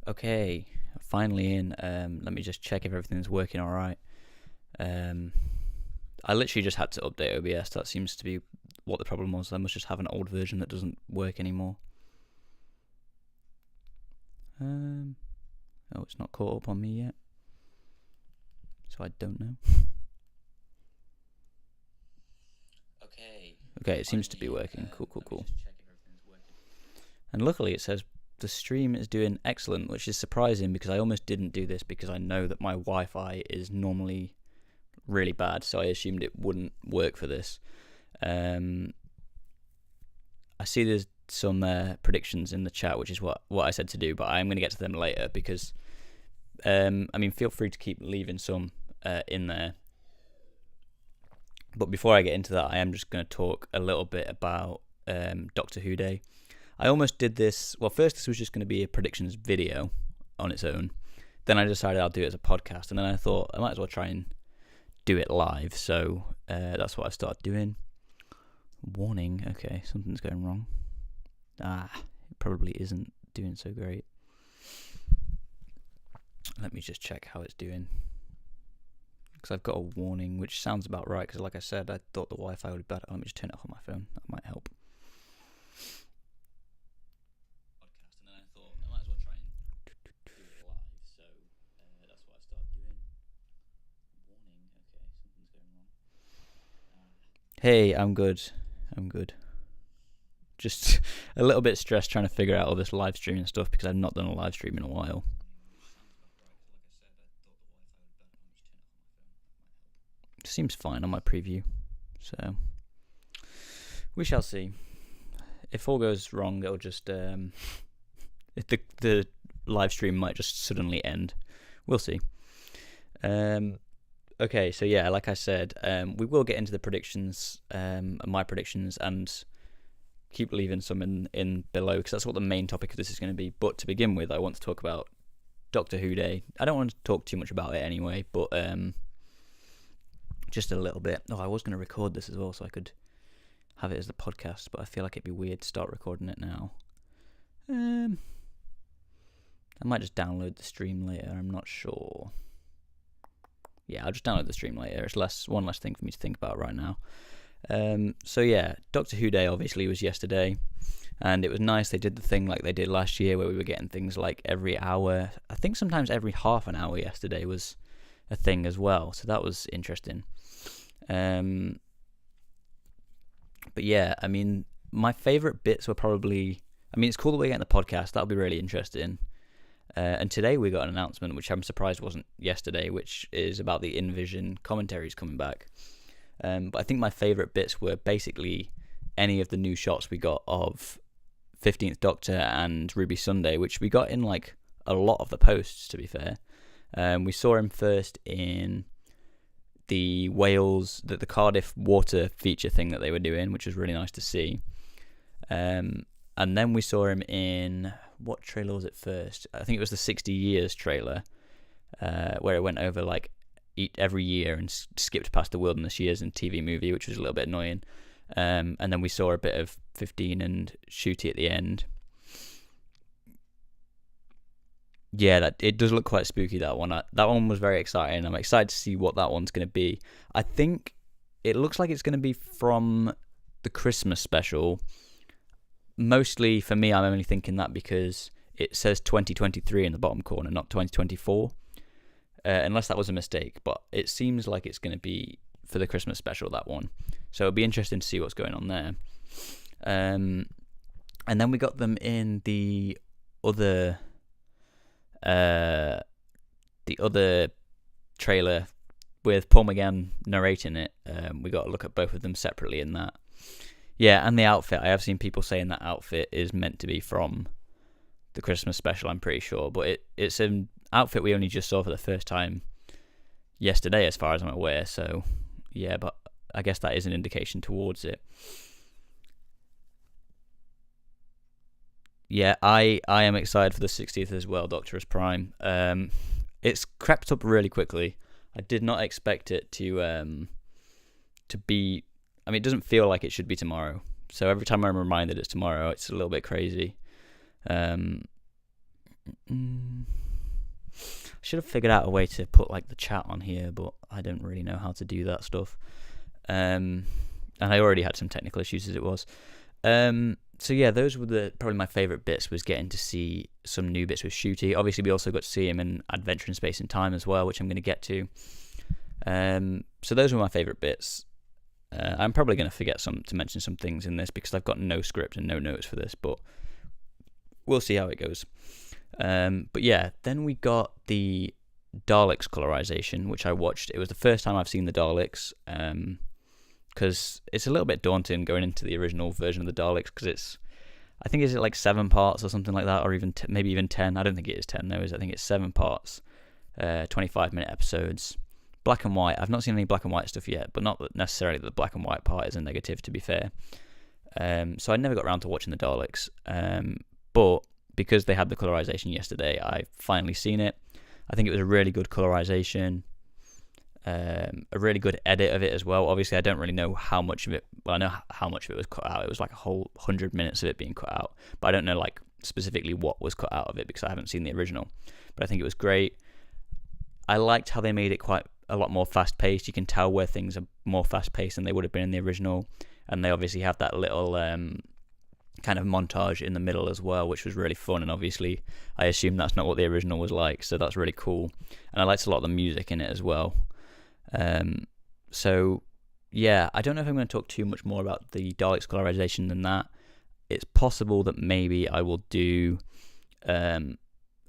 Okay, finally in. Let me just check if everything's working all right. Um, I literally just had to update OBS. That seems to be what the problem was. I must just have an old version that doesn't work anymore. Um, oh, it's not caught up on me yet, so I don't know. Okay, it seems to be working. Cool. And luckily, it says the stream is doing excellent, which is surprising because I almost didn't do this because I know that my Wi-Fi is normally really bad, so I assumed it wouldn't work for this. I see there's some predictions in the chat, which is what I said to do, but I'm going to get to them later because, feel free to keep leaving some in there. But before I get into that, I am just going to talk a little bit about Doctor Who Day. I almost did this. Well, first this was just going to be a predictions video on its own. Then I decided I'll do it as a podcast, and then I thought I might as well try and do it live. So that's what I started doing. Warning. Okay, something's going wrong. It probably isn't doing so great. Let me just check how it's doing. Because I've got a warning, which sounds about right. Because like I said, I thought the Wi-Fi would be better. Let me just turn it off on my phone. That might help. Podcast, and then I thought I might as well try and do it live. So that's what I started doing. Warning. Okay, something's going wrong. Hey, I'm good. Just a little bit stressed trying to figure out all this live streaming stuff because I've not done a live stream in a while. Seems fine on my preview, so we shall see. If all goes wrong, it'll just the live stream might just suddenly end. We'll see. Okay, so yeah, like I said, we will get into the predictions, my predictions, and keep leaving some in below because that's what the main topic of this is going to be. But to begin with, I want to talk about Doctor Who Day. I don't want to talk too much about it anyway, but just a little bit. Oh, I was going to record this as well so I could have it as the podcast, but I feel like it'd be weird to start recording it now. I might just download the stream later. I'm not sure. Yeah, I'll just download the stream later. It's one less thing for me to think about right now. So yeah, Doctor Who Day obviously was yesterday, and it was nice. They did the thing like they did last year where we were getting things like every hour. I think sometimes every half an hour yesterday was a thing as well, so that was interesting. But yeah, my favourite bits were probably, it's cool that we're getting the podcast. That'll be really interesting. And today we got an announcement, which I'm surprised wasn't yesterday, which is about the InVision commentaries coming back. But I think my favourite bits were basically any of the new shots we got of 15th Doctor and Ruby Sunday, which we got in like a lot of the posts, to be fair. We saw him first in the Wales, the Cardiff water feature thing that they were doing, which was really nice to see. And then we saw him in, what trailer was it first? I think it was the 60 Years trailer, where it went over like every year and skipped past the Wilderness Years and TV movie, which was a little bit annoying. And then we saw a bit of 15 and Ncuti at the end. Yeah, it does look quite spooky, that one. That one was very exciting. I'm excited to see what that one's going to be. I think it looks like it's going to be from the Christmas special. Mostly for me, I'm only thinking that because it says 2023 in the bottom corner, not 2024. Unless that was a mistake, but it seems like it's going to be for the Christmas special, that one. So it'll be interesting to see what's going on there. And then we got them in the other trailer with Paul McGann narrating it. We got to look at both of them separately in that. Yeah, and the outfit. I have seen people saying that outfit is meant to be from the Christmas special, I'm pretty sure. But it's an outfit we only just saw for the first time yesterday, as far as I'm aware. So, yeah, but I guess that is an indication towards it. Yeah, I am excited for the 60th as well, Doctor as Prime. It's crept up really quickly. I did not expect it to be... it doesn't feel like it should be tomorrow. So every time I'm reminded it's tomorrow, it's a little bit crazy. Should have figured out a way to put like the chat on here, but I don't really know how to do that stuff. And I already had some technical issues as it was. So yeah, those were probably my favourite bits, was getting to see some new bits with Ncuti. Obviously, we also got to see him in Adventure in Space and Time as well, which I'm going to get to. So those were my favourite bits. I'm probably going to forget to mention some things in this because I've got no script and no notes for this, but we'll see how it goes. But yeah, then we got the Daleks colorization, which I watched. It was the first time I've seen the Daleks, because it's a little bit daunting going into the original version of the Daleks, because I think is it like 7 parts or something like that, or even maybe even 10. I don't think it is 10 though. I think it's 7 parts, 25-minute episodes, black and white. I've not seen any black and white stuff yet, but not necessarily that the black and white part is a negative, to be fair. So I never got around to watching the Daleks, but because they had the colorization yesterday, I've finally seen it. I think it was a really good colorization, a really good edit of it as well. Obviously, I don't really know how much of it. Well, I know how much of it was cut out. It was like a whole 100 minutes of it being cut out, but I don't know like specifically what was cut out of it because I haven't seen the original. But I think it was great. I liked how they made it quite a lot more fast-paced. You can tell where things are more fast-paced than they would have been in the original, and they obviously have that little kind of montage in the middle as well, which was really fun. And obviously, I assume that's not what the original was like, so that's really cool. And I liked a lot of the music in it as well. So yeah, I don't know if I'm going to talk too much more about the Daleks colorization than that. It's possible that maybe I will do a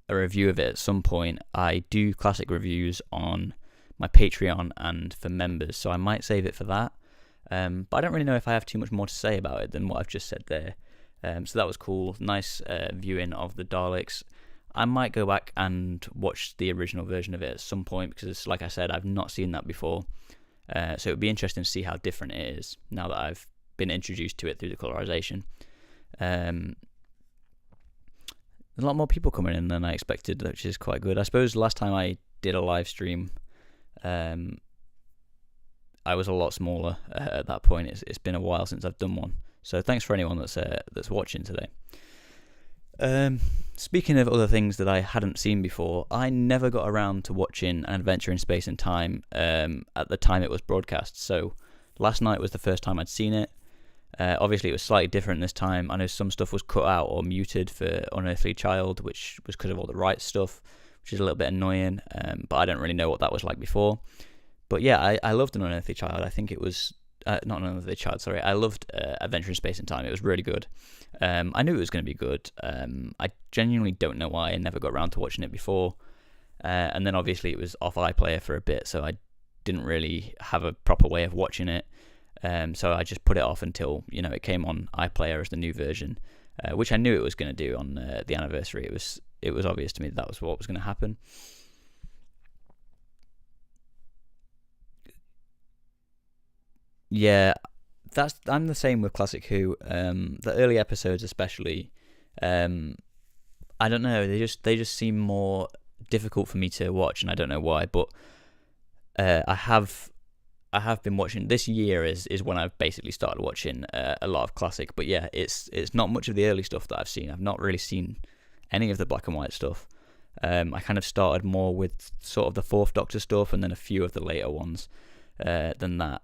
review of it at some point. I do classic reviews on my Patreon and for members, so I might save it for that. But I don't really know if I have too much more to say about it than what I've just said there. So that was cool. Nice viewing of the Daleks. I might go back and watch the original version of it at some point because, like I said, I've not seen that before. So it would be interesting to see how different it is now that I've been introduced to it through the colorization. There's a lot more people coming in than I expected, which is quite good. I suppose last time I did a live stream, I was a lot smaller at that point. It's been a while since I've done one. So thanks for anyone that's watching today. Speaking of other things that I hadn't seen before, I never got around to watching An Adventure in Space and Time at the time it was broadcast. So last night was the first time I'd seen it. Obviously, it was slightly different this time. I know some stuff was cut out or muted for Unearthly Child, which was because of all the rights stuff, which is a little bit annoying. But I don't really know what that was like before. But yeah, I loved An Unearthly Child. I think it was not An Unearthly Child. Sorry, I loved Adventure in Space and Time. It was really good. I knew it was going to be good. I genuinely don't know why I never got around to watching it before. And then obviously it was off iPlayer for a bit, so I didn't really have a proper way of watching it. So I just put it off until it came on iPlayer as the new version, which I knew it was going to do on the anniversary. It was obvious to me that was what was going to happen. Yeah, I'm the same with Classic Who. The early episodes, especially, I don't know. They just seem more difficult for me to watch, and I don't know why. But I have been watching. This year is when I've basically started watching a lot of Classic. But yeah, it's not much of the early stuff that I've seen. I've not really seen any of the black and white stuff. I kind of started more with sort of the Fourth Doctor stuff, and then a few of the later ones than that.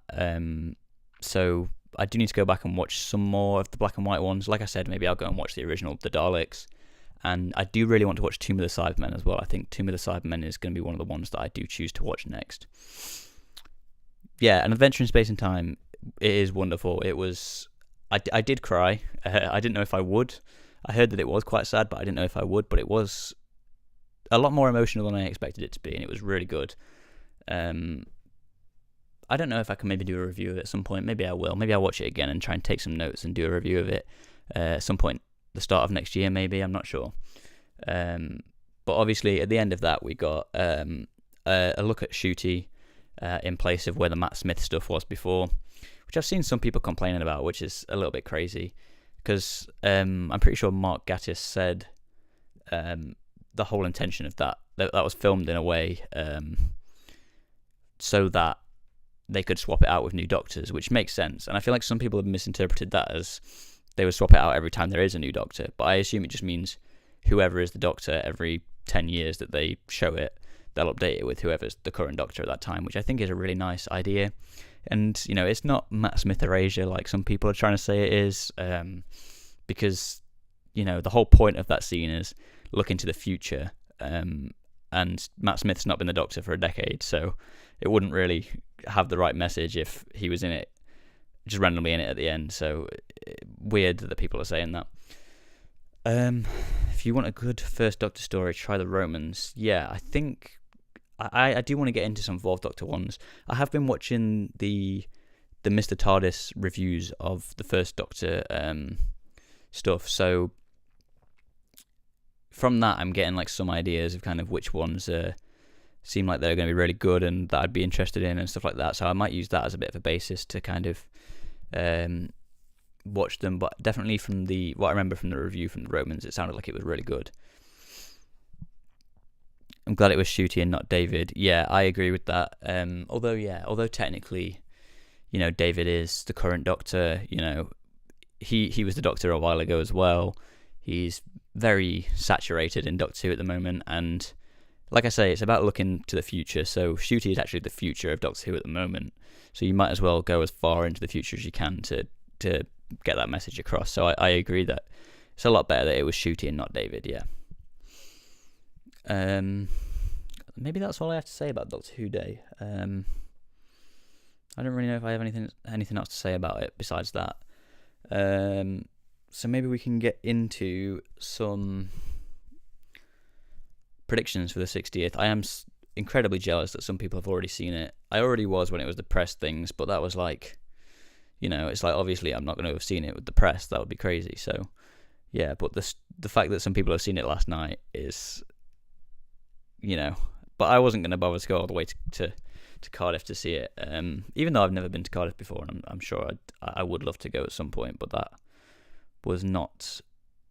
So I do need to go back and watch some more of the black and white ones. Like I said, maybe I'll go and watch the original, the Daleks. And I do really want to watch Tomb of the Cybermen as well. I think Tomb of the Cybermen is going to be one of the ones that I do choose to watch next. Yeah, An Adventure in Space and Time, it is wonderful. It was... I did cry. I didn't know if I would. I heard that it was quite sad, but I didn't know if I would. But it was a lot more emotional than I expected it to be, and it was really good. I don't know if I can maybe do a review of it at some point. Maybe I will. Maybe I'll watch it again and try and take some notes and do a review of it at some point, the start of next year maybe. I'm not sure. But obviously at the end of that we got a look at Ncuti in place of where the Matt Smith stuff was before, which I've seen some people complaining about, which is a little bit crazy because I'm pretty sure Mark Gatiss said the whole intention of that was filmed in a way so that they could swap it out with new Doctors, which makes sense. And I feel like some people have misinterpreted that as they would swap it out every time there is a new Doctor. But I assume it just means whoever is the Doctor every 10 years that they show it, they'll update it with whoever's the current Doctor at that time, which I think is a really nice idea. And, you know, it's not Matt Smith erasure like some people are trying to say it is, because, you know, the whole point of that scene is look into the future, and Matt Smith's not been the Doctor for a decade, so it wouldn't really have the right message if he was in it, just randomly in it at the end. So weird that people are saying that. If you want a good first Doctor story, try the Romans. Yeah, I think I do want to get into some Fourth Doctor ones. I have been watching the Mr. TARDIS reviews of the first Doctor stuff, so from that I'm getting like some ideas of kind of which ones seem like they're going to be really good and that I'd be interested in and stuff like that. So I might use that as a bit of a basis to kind of watch them. But definitely from what I remember from the review from the Romans, it sounded like it was really good. I'm glad it was Ncuti and not David. Yeah, I agree with that. Although technically, you know, David is the current Doctor. You know, he was the Doctor a while ago as well. He's very saturated in Doctor Who at the moment, and like I say, it's about looking to the future. So Ncuti is actually the future of Doctor Who at the moment. So you might as well go as far into the future as you can to get that message across. So I agree that it's a lot better that it was Ncuti and not David. Yeah. Maybe that's all I have to say about Doctor Who Day. I don't really know if I have anything else to say about it besides that. So maybe we can get into some predictions for the 60th. I am incredibly jealous that some people have already seen it. I already was when it was the press things, but that was like, you know, it's like obviously I'm not going to have seen it with the press. That would be crazy. So yeah, but the fact that some people have seen it last night is, you know, but I wasn't going to bother to go all the way to Cardiff to see it, even though I've never been to Cardiff before, and I'm sure I would love to go at some point, but that was not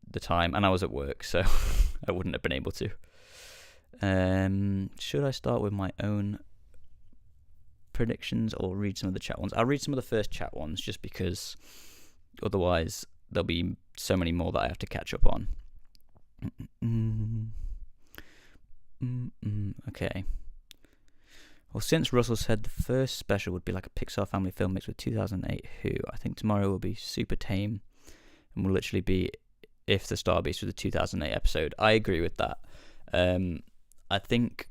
the time, and I was at work, so I wouldn't have been able to. Should I start with my own predictions or read some of the chat ones? I'll read some of the first chat ones just because otherwise there'll be so many more that I have to catch up on. Okay. Well, since Russell said the first special would be like a Pixar family film mixed with 2008 Who, I think tomorrow will be super tame and will literally be if the Star Beast was a 2008 episode. I agree with that. I think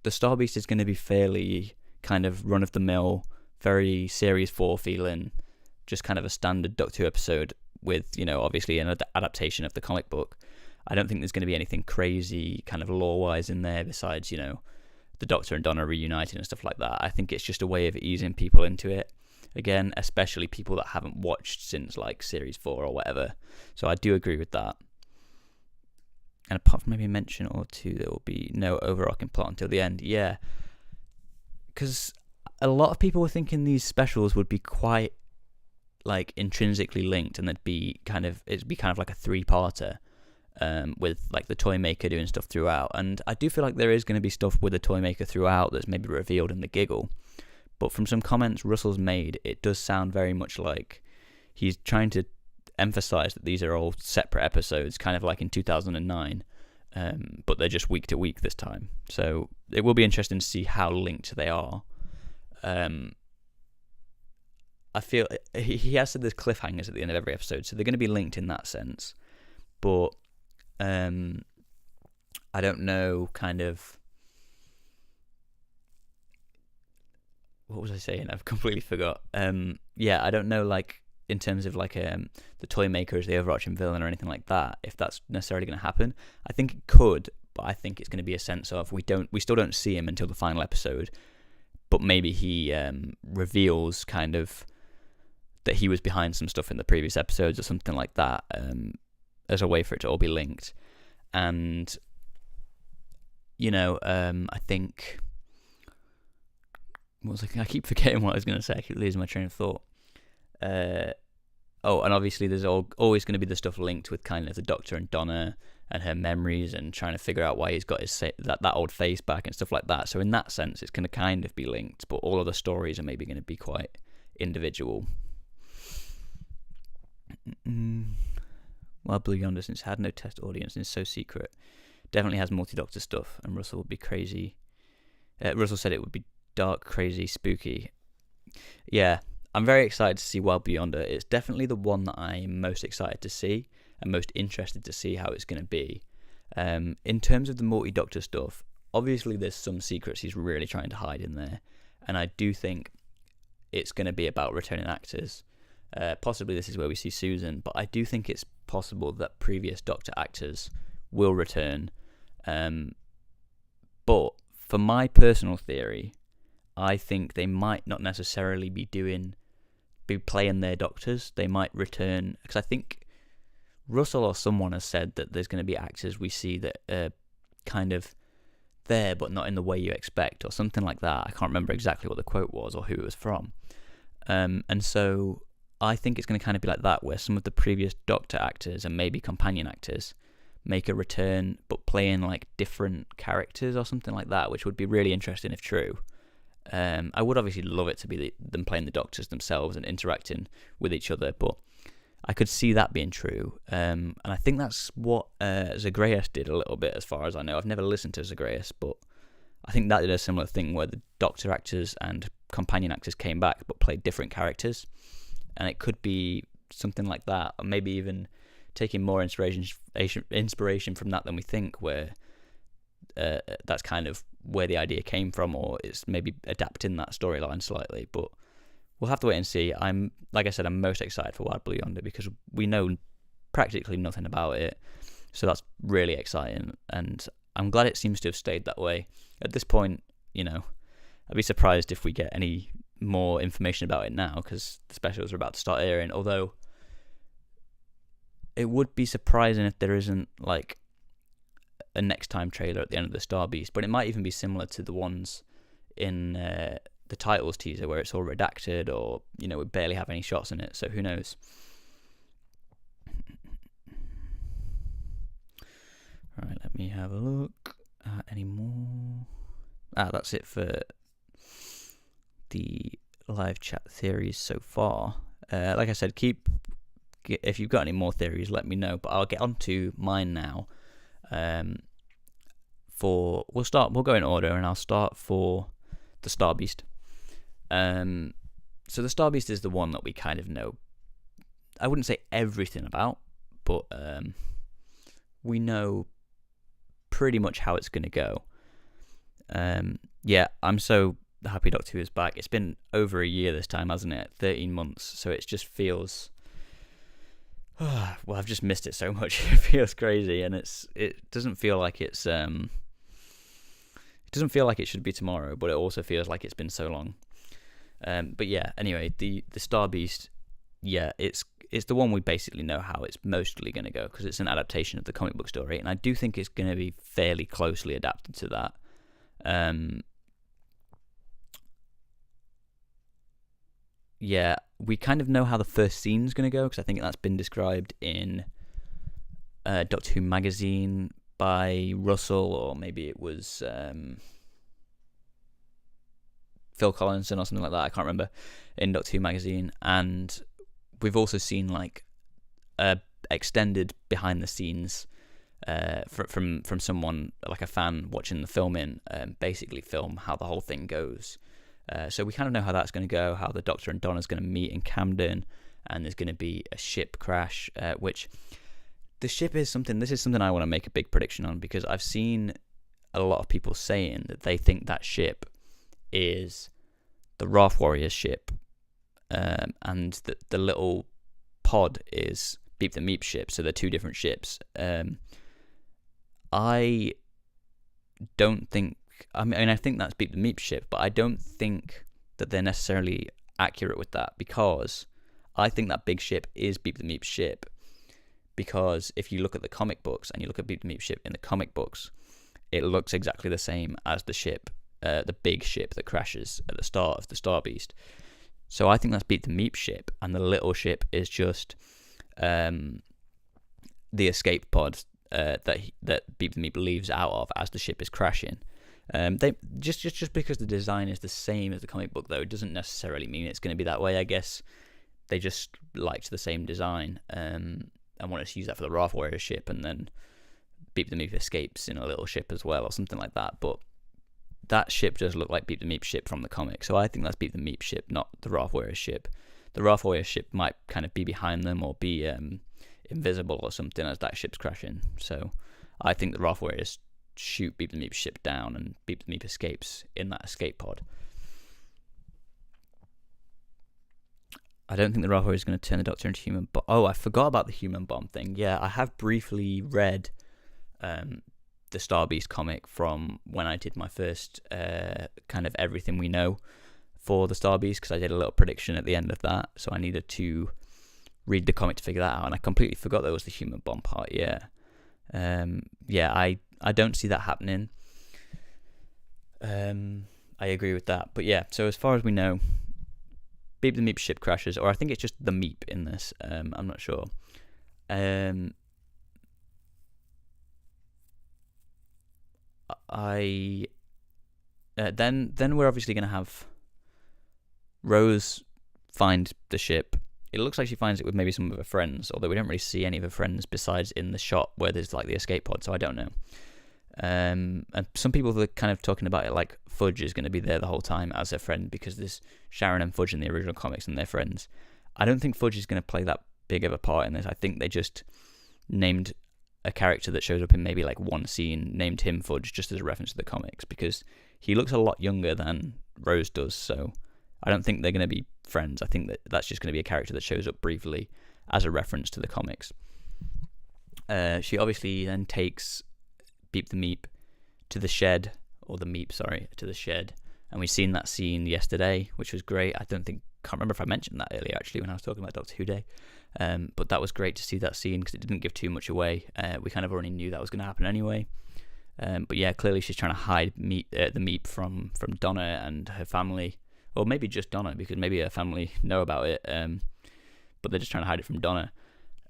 the Star Beast is going to be fairly kind of run-of-the-mill, very Series 4 feeling, just kind of a standard Doctor Who episode with, you know, obviously an adaptation of the comic book. I don't think there's going to be anything crazy kind of lore-wise in there besides, you know, the Doctor and Donna reuniting and stuff like that. I think it's just a way of easing people into it. Again, especially people that haven't watched since like Series 4 or whatever. So I do agree with that. And apart from maybe a mention or two, there will be no overarching plot until the end. Yeah. Because a lot of people were thinking these specials would be quite like intrinsically linked and it'd be kind of like a three-parter. With like the toy maker doing stuff throughout, and I do feel like there is going to be stuff with the toy maker throughout that's maybe revealed in the giggle, but from some comments Russell's made, it does sound very much like he's trying to emphasize that these are all separate episodes, kind of like in 2009, but they're just week to week this time. So it will be interesting to see how linked they are. I feel he has said there's cliffhangers at the end of every episode, so they're going to be linked in that sense, but I don't know, kind of, what was I saying? I've completely forgot. Yeah, I don't know, like, in terms of, like, the toy maker as the overarching villain or anything like that, if that's necessarily going to happen. I think it could, but I think it's going to be a sense of we still don't see him until the final episode, but maybe he reveals kind of that he was behind some stuff in the previous episodes or something like that, as a way for it to all be linked. And, you know, I think, I keep forgetting what I was going to say. I keep losing my train of thought. And obviously there's always going to be the stuff linked with kind of the Doctor and Donna and her memories and trying to figure out why he's got his that old face back and stuff like that. So in that sense, it's going to kind of be linked, but all of the stories are maybe going to be quite individual. While Blue Yonder, since it had no test audience and is so secret, definitely has multi-Doctor stuff, and Russell would be crazy. Russell said it would be dark, crazy, spooky. Yeah, I'm very excited to see Wild Blue Yonder. It's definitely the one that I'm most excited to see and most interested to see how it's going to be. In terms of the multi-Doctor stuff, obviously there's some secrets he's really trying to hide in there, and I do think it's going to be about returning actors. Possibly this is where we see Susan, but I do think it's possible that previous Doctor actors will return. But for my personal theory, I think they might not necessarily be playing their Doctors. They might return, because I think Russell or someone has said that there's going to be actors we see that are kind of there but not in the way you expect, or something like that. I can't remember exactly what the quote was or who it was from. And so I think it's going to kind of be like that, where some of the previous Doctor actors and maybe companion actors make a return but playing like different characters or something like that, which would be really interesting if true. I would obviously love it to be them playing the Doctors themselves and interacting with each other, but I could see that being true. And I think that's what Zagreus did a little bit, as far as I know. I've never listened to Zagreus, but I think that did a similar thing where the Doctor actors and companion actors came back but played different characters. And it could be something like that, or maybe even taking more inspiration from that than we think, where that's kind of where the idea came from, or it's maybe adapting that storyline slightly. But we'll have to wait and see. Like I said, I'm most excited for Wild Blue Yonder because we know practically nothing about it, so that's really exciting, and I'm glad it seems to have stayed that way. At this point, I'd be surprised if we get any more information about it now, because the specials are about to start airing, although it would be surprising if there isn't like a next time trailer at the end of the Star Beast, but it might even be similar to the ones in the titles teaser where it's all redacted, or we barely have any shots in it, so who knows. Alright, let me have a look. Any more? That's it for the live chat theories so far. Like I said, if you've got any more theories, let me know, but I'll get on to mine now. We'll go in order, and I'll start for the Star Beast. So the Star Beast is the one that we kind of know, I wouldn't say everything about, but we know pretty much how it's going to go. I'm so happy Doctor Who is back. It's been over a year this time, hasn't it? 13 months, so it just feels... well, I've just missed it so much. It feels crazy, and it doesn't feel like it's... It doesn't feel like it should be tomorrow, but it also feels like it's been so long. But yeah, anyway, the Star Beast, it's the one we basically know how it's mostly going to go, because it's an adaptation of the comic book story, and I do think it's going to be fairly closely adapted to that. We kind of know how the first scene's going to go, because I think that's been described in Doctor Who magazine by Russell, or maybe it was Phil Collinson or something like that, I can't remember, in Doctor Who magazine. And we've also seen like extended behind the scenes from someone, like a fan watching the filming, basically film how the whole thing goes. So we kind of know how that's going to go, how the Doctor and Donna's going to meet in Camden, and there's going to be a ship crash, which the ship is something, this is something I want to make a big prediction on, because I've seen a lot of people saying that they think that ship is the Wrath Warriors ship, and that the little pod is Beep the Meep ship, so they're two different ships. I think that's Beep the Meep ship, but I don't think that they're necessarily accurate with that, because I think that big ship is Beep the Meep ship, because if you look at the comic books and you look at Beep the Meep ship in the comic books, it looks exactly the same as the ship, the big ship that crashes at the start of the Star Beast. So I think that's Beep the Meep ship, and the little ship is just the escape pod that Beep the Meep leaves out of as the ship is crashing. They just because the design is the same as the comic book, though, doesn't necessarily mean it's going to be that way. I guess they just liked the same design. and wanted to use that for the Wrath Warrior ship, and then Beep the Meep escapes in a little ship as well, or something like that. But that ship does look like Beep the Meep ship from the comic, so I think that's Beep the Meep ship, not the Wrath Warrior ship. The Wrath Warrior ship might kind of be behind them or be invisible or something as that ship's crashing. So I think the Wrath Warriors shoot Beep the Meep ship down, and Beep the Meep escapes in that escape pod. I don't think the Wrath Warrior is going to turn the Doctor into human bomb. Oh, I forgot about the human bomb thing. Yeah, I have briefly read the Star Beast comic from when I did my first kind of everything we know for the Star Beast, because I did a little prediction at the end of that, so I needed to read the comic to figure that out, and I completely forgot there was the human bomb part. Yeah, I don't see that happening. I agree with that, but yeah. So as far as we know, Beep the Meep ship crashes, or I think it's just the Meep in this. I'm not sure. Then we're obviously going to have Rose find the ship. It looks like she finds it with maybe some of her friends, although we don't really see any of her friends besides in the shot where there's like the escape pod, so I don't know. And some people are kind of talking about it like Fudge is going to be there the whole time as her friend, because there's Sharon and Fudge in the original comics and they're friends. I don't think Fudge is going to play that big of a part in this. I think they just named a character that shows up in maybe like one scene, named him Fudge just as a reference to the comics, because he looks a lot younger than Rose does, so I don't think they're going to be friends. I think that's just going to be a character that shows up briefly as a reference to the comics. She obviously then takes Beep the Meep to the shed, or the Meep, sorry, to the shed, and we've seen that scene yesterday, which was great. Can't remember if I mentioned that earlier actually when I was talking about Doctor Who Day, but that was great to see that scene because it didn't give too much away. We kind of already knew that was going to happen anyway, but yeah, clearly she's trying to hide the Meep from Donna and her family, or maybe just Donna, because maybe her family know about it, but they're just trying to hide it from Donna.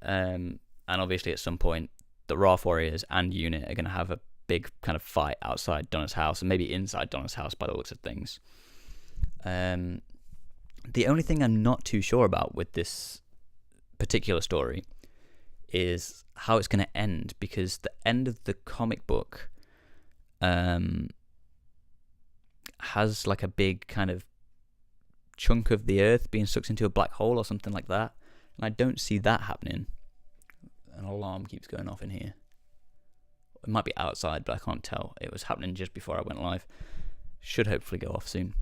And obviously at some point the Wrath Warriors and Unit are going to have a big kind of fight outside Donna's house, and maybe inside Donna's house by the looks of things. The only thing I'm not too sure about with this particular story is how it's going to end, because the end of the comic book has like a big kind of chunk of the Earth being sucked into a black hole or something like that, and I don't see that happening. An alarm keeps going off in here. It might be outside, but I can't tell. It was happening just before I went live. Should hopefully go off soon.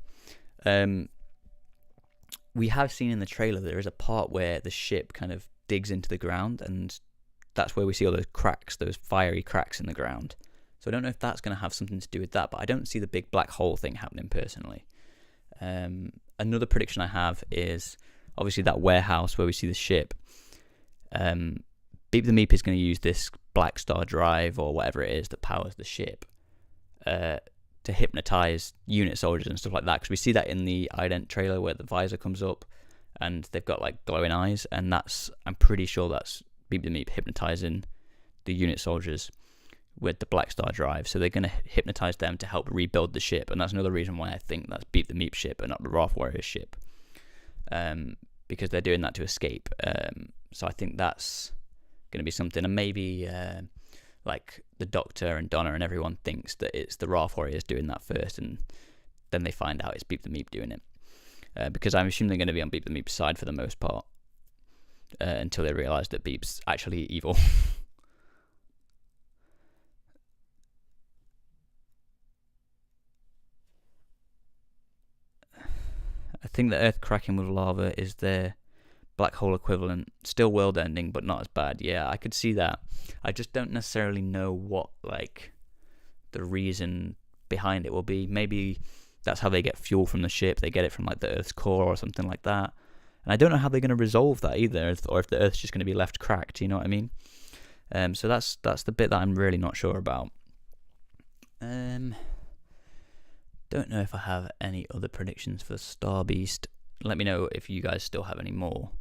We have seen in the trailer there is a part where the ship kind of digs into the ground, and that's where we see all those cracks, those fiery cracks in the ground. So I don't know if that's going to have something to do with that, but I don't see the big black hole thing happening personally. Another prediction I have is obviously that warehouse where we see the ship. Beep the Meep is going to use this Black Star drive or whatever it is that powers the ship to hypnotize unit soldiers and stuff like that, because we see that in the ident trailer where the visor comes up and they've got like glowing eyes, and I'm pretty sure that's Beep the Meep hypnotizing the unit soldiers with the Black Star drive. So they're going to hypnotize them to help rebuild the ship, and that's another reason why I think that's Beep the Meep ship and not the Wrath Warrior ship, because they're doing that to escape. So I think that's going to be something, and maybe like the Doctor and Donna and everyone thinks that it's the Wrath Warriors doing that first, and then they find out it's Beep the Meep doing it, because I'm assuming they're going to be on Beep the Meep's side for the most part, until they realise that Beep's actually evil. I think the Earth cracking with lava is their black hole equivalent. Still world ending, but not as bad. Yeah, I could see that. I just don't necessarily know what like the reason behind it will be. Maybe that's how they get fuel from the ship. They get it from like the Earth's core or something like that. And I don't know how they're going to resolve that either, or if the Earth's just going to be left cracked. You know what I mean? So that's the bit that I'm really not sure about. Don't know if I have any other predictions for Star Beast. Let me know if you guys still have any more.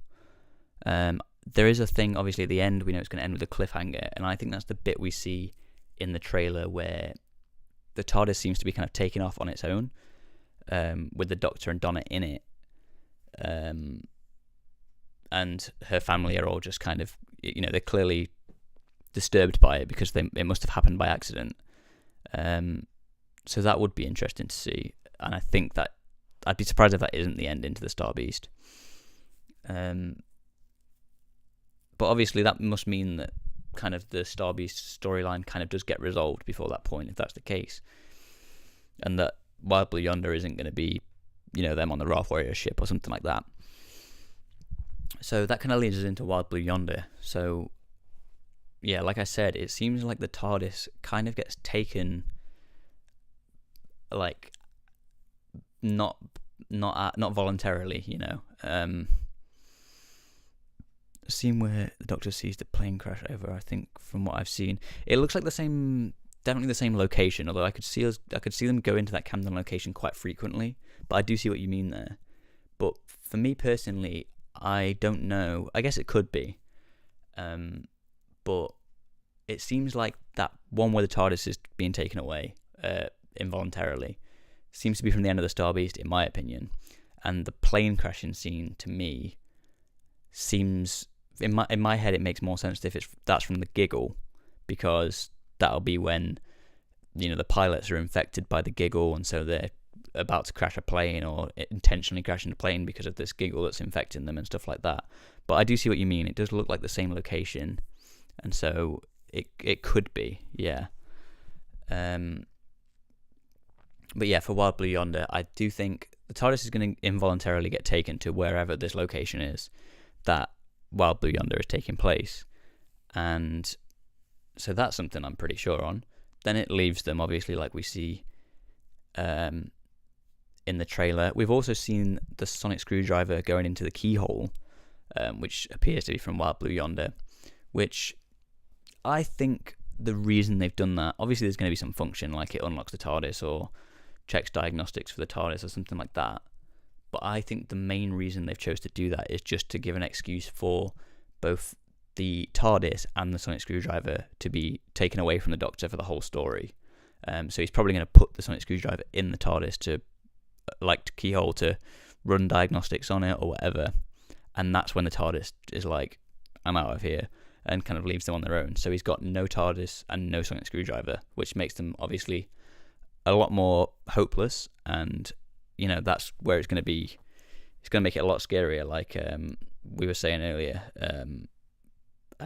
There is a thing, obviously, at the end, we know it's going to end with a cliffhanger, and I think that's the bit we see in the trailer where the TARDIS seems to be kind of taking off on its own, with the Doctor and Donna in it, and her family are all just kind of, they're clearly disturbed by it because it must have happened by accident. So that would be interesting to see, and I think that I'd be surprised if that isn't the end into the Star Beast. But obviously that must mean that kind of the Star Beast storyline kind of does get resolved before that point, if that's the case, and that Wild Blue Yonder isn't going to be, them on the Wrath Warrior ship or something like that. So that kind of leads us into Wild Blue Yonder. So yeah, like I said, it seems like the TARDIS kind of gets taken, like not voluntarily, scene where the Doctor sees the plane crash over, I think from what I've seen, it looks like definitely the same location, although I could see them go into that Camden location quite frequently, but I do see what you mean there. But for me personally, I don't know. I guess it could be, but it seems like that one where the TARDIS is being taken away involuntarily seems to be from the end of the Star Beast, in my opinion. And the plane crashing scene, to me, seems, in my head, it makes more sense if that's from the Giggle, because that'll be when the pilots are infected by the Giggle, and so they're about to crash a plane or intentionally crashing a plane because of this Giggle that's infecting them and stuff like that. But I do see what you mean. It does look like the same location, and so it could be, yeah. But yeah, for Wild Blue Yonder, I do think the TARDIS is going to involuntarily get taken to wherever this location is that Wild Blue Yonder is taking place, and so that's something I'm pretty sure on. Then it leaves them, obviously, like we see in the trailer. We've also seen the sonic screwdriver going into the keyhole, which appears to be from Wild Blue Yonder, which I think the reason they've done that, obviously there's going to be some function, like it unlocks the TARDIS or checks diagnostics for the TARDIS or something like that. But I think the main reason they've chose to do that is just to give an excuse for both the TARDIS and the sonic screwdriver to be taken away from the Doctor for the whole story. So he's probably going to put the sonic screwdriver in the TARDIS to keyhole to run diagnostics on it or whatever. And that's when the TARDIS is like, I'm out of here, and kind of leaves them on their own. So he's got no TARDIS and no sonic screwdriver, which makes them obviously a lot more hopeless, and that's where it's going to be. It's going to make it a lot scarier, like we were saying earlier, and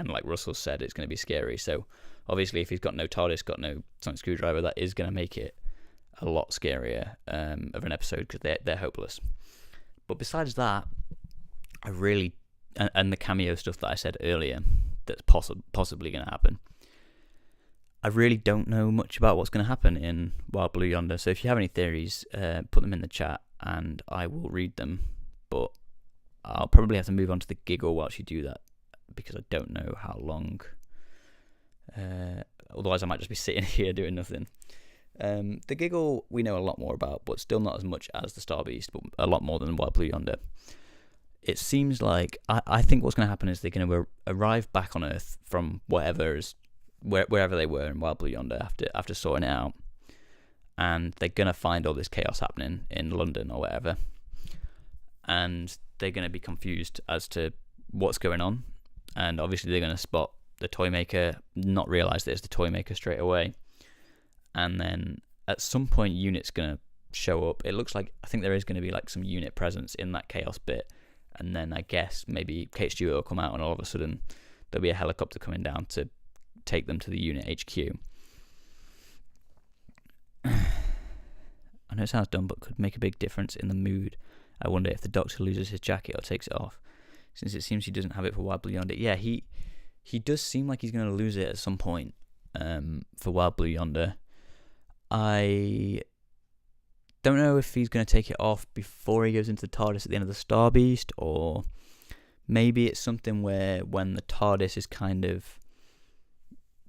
like Russell said, it's going to be scary. So obviously, if he's got no TARDIS, got no sonic screwdriver, that is going to make it a lot scarier of an episode, because they're hopeless. But besides that, I really, and the cameo stuff that I said earlier, that's possibly going to happen, I really don't know much about what's going to happen in Wild Blue Yonder. So if you have any theories, put them in the chat and I will read them. But I'll probably have to move on to the Giggle whilst you do that, because I don't know how long. Otherwise I might just be sitting here doing nothing. The Giggle we know a lot more about, but still not as much as the Star Beast, but a lot more than Wild Blue Yonder. It seems like, I think what's going to happen is they're going to arrive back on Earth from wherever they were in Wild Blue Yonder after sorting it out, and they're going to find all this chaos happening in London or whatever, and they're going to be confused as to what's going on, and obviously they're going to spot the Toymaker, not realise that it's the Toymaker straight away, and then at some point Unit's going to show up. It looks like, I think there is going to be like some Unit presence in that chaos bit, and then I guess maybe Kate Stewart will come out and all of a sudden there'll be a helicopter coming down to take them to the Unit HQ. I know it sounds dumb, but could make a big difference in the mood. I wonder if the Doctor loses his jacket or takes it off, since it seems he doesn't have it for Wild Blue Yonder. Yeah, he does seem like he's going to lose it at some point for Wild Blue Yonder. I don't know if he's going to take it off before he goes into the TARDIS at the end of the Star Beast, or maybe it's something where when the TARDIS is kind of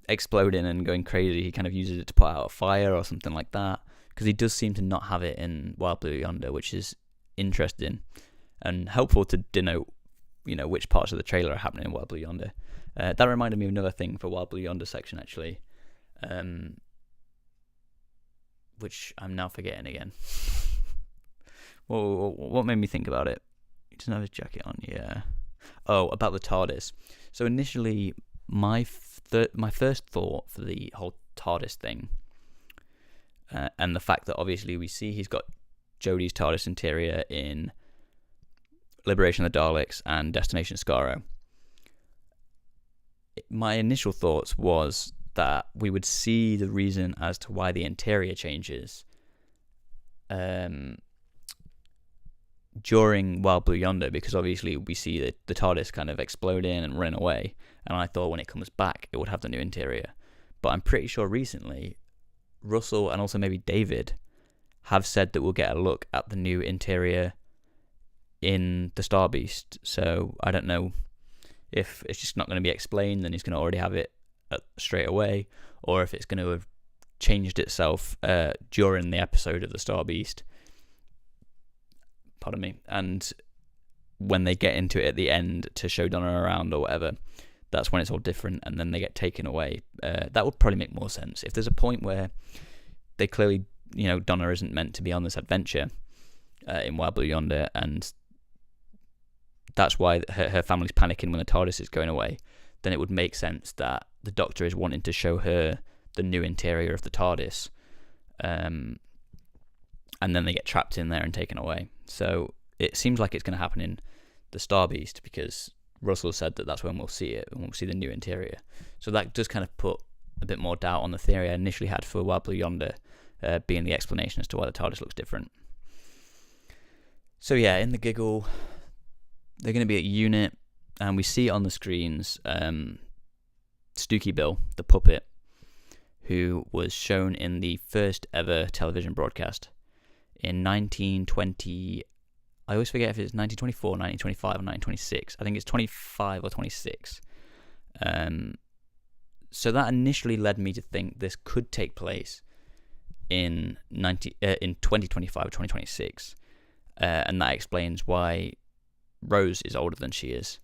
exploding and going crazy, he kind of uses it to put out a fire or something like that, because he does seem to not have it in Wild Blue Yonder, which is interesting and helpful to denote which parts of the trailer are happening in Wild Blue Yonder. That reminded me of another thing for Wild Blue Yonder section, actually, which I'm now forgetting again. What made me think about it? He doesn't have his jacket on, yeah. Oh, about the TARDIS. So initially, my first thought for the whole TARDIS thing, and the fact that obviously we see he's got Jodie's TARDIS interior in Liberation of the Daleks and Destination Skaro. My initial thoughts was that we would see the reason as to why the interior changes during Wild Blue Yonder, because obviously we see the TARDIS kind of explode in and run away, and I thought when it comes back it would have the new interior. But I'm pretty sure recently Russell and also maybe David have said that we'll get a look at the new interior in the Star Beast. So I don't know if it's just not going to be explained, then he's going to already have it straight away, or if it's going to have changed itself during the episode of the Star Beast. Pardon me. And when they get into it at the end to show Donna around or whatever, that's when it's all different, and then they get taken away. That would probably make more sense. If there's a point where they clearly, Donna isn't meant to be on this adventure in Wild Blue Yonder, and that's why her family's panicking when the TARDIS is going away, then it would make sense that the Doctor is wanting to show her the new interior of the TARDIS, and then they get trapped in there and taken away. So it seems like it's going to happen in the Star Beast, because Russell said that that's when we'll see it, and we'll see the new interior. So that does kind of put a bit more doubt on the theory I initially had for Wild Blue Yonder being the explanation as to why the TARDIS looks different. So yeah, in the Giggle, they're going to be at Unit, and we see on the screens Stooky Bill, the puppet, who was shown in the first ever television broadcast in 1920. I always forget if it's 1924, 1925, or 1926. I think it's 25 or 26. So that initially led me to think this could take place in 2025 or 2026, and that explains why Rose is older than she is,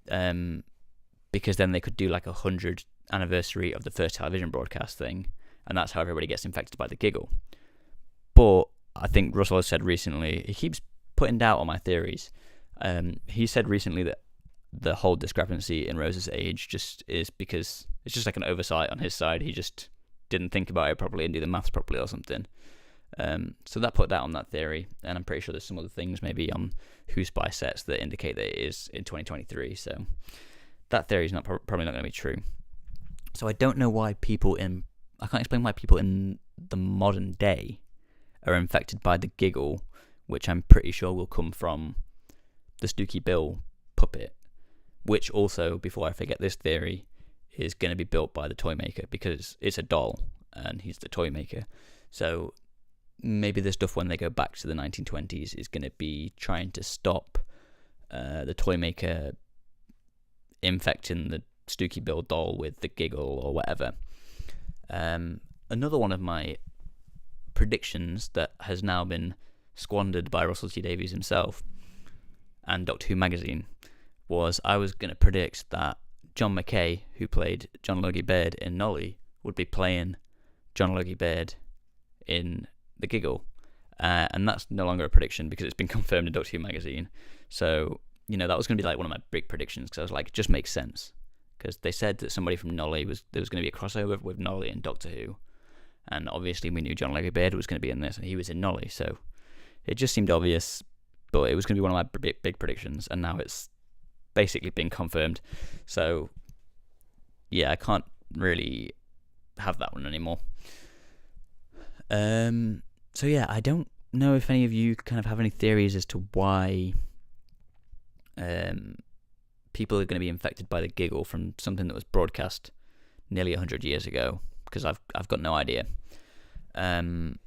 because then they could do like 100th anniversary of the first television broadcast thing, and that's how everybody gets infected by the Giggle. But I think Russell has said recently, he keeps putting doubt on my theories. He said recently that the whole discrepancy in Rose's age just is because it's just like an oversight on his side. He just didn't think about it properly and do the maths properly or something. So that put doubt on that theory, and I'm pretty sure there's some other things maybe on Who Spy sets that indicate that it is in 2023. So that theory is probably not going to be true. So I don't know why I can't explain why people in the modern day are infected by the Giggle, which I'm pretty sure will come from the Stooky Bill puppet, which also, before I forget this theory, is going to be built by the toy maker, because it's a doll and he's the toy maker. So maybe the stuff when they go back to the 1920s is going to be trying to stop the toy maker infecting the Stooky Bill doll with the Giggle or whatever. Another one of my predictions that has now been squandered by Russell T Davies himself and Doctor Who magazine was I was going to predict that John McKay, who played John Logie Baird in Nolly, would be playing John Logie Baird in the Giggle, and that's no longer a prediction because it's been confirmed in Doctor Who magazine. So that was going to be like one of my big predictions, because I was like, it just makes sense, because they said that somebody from Nolly there was going to be a crossover with Nolly and Doctor Who, and obviously we knew John Logie Baird was going to be in this, and he was in Nolly, so it just seemed obvious, but it was going to be one of my big predictions, and now it's basically been confirmed. So yeah, I can't really have that one anymore. So yeah, I don't know if any of you kind of have any theories as to why people are going to be infected by the Giggle from something that was broadcast nearly 100 years ago, because I've got no idea. But